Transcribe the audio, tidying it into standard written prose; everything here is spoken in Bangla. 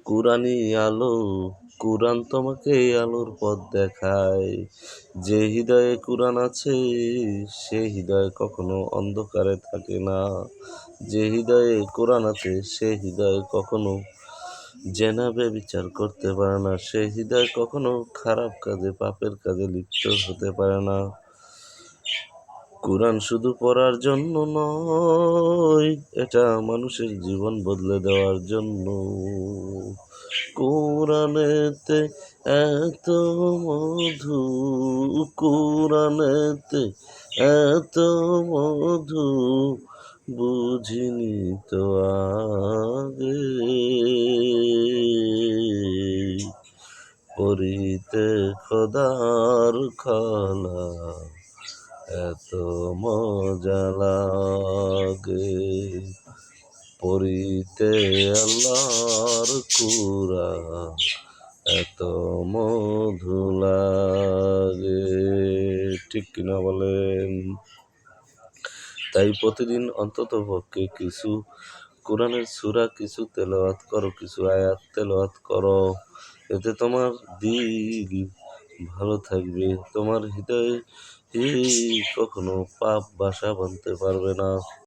কুরানি আলো, কুরআন তোমাকে আলোর পথ দেখায়। যে হৃদয়ে কুরআন আছে, সে হৃদয় কখনো অন্ধকারে থাকে না। যে হৃদয়ে কুরআন আছে, সে হৃদয় কখনো জেনা ব্যভিচার করতে পারে না। সে হৃদয় কখনো খারাপ কাজে, পাপের কাজে লিপ্ত হতে পারে না। কুরআন শুধু পড়ার জন্য নয়, এটা মানুষের জীবন বদলে দেওয়ার জন্য। কোরআনেতে এত মধু, কোরআনেতে এত মধু, বুঝিনি তো আগে। পড়িতে খোদার খালা এত মজা লাগে, পড়িতে আল্লাহর কুরআন এত মধু লাগে। ঠিক কিনা বলেন? তাই প্রতিদিন অন্তত পক্ষে কিছু কোরআনের সূরা কিছু তেলাওয়াত করো, কিছু আয়াত তেলাওয়াত করো। এতে তোমার দিল ভালো থাকবে, তোমার হৃদয়ে কখনো পাপ বাসা বাঁধতে পারবে না।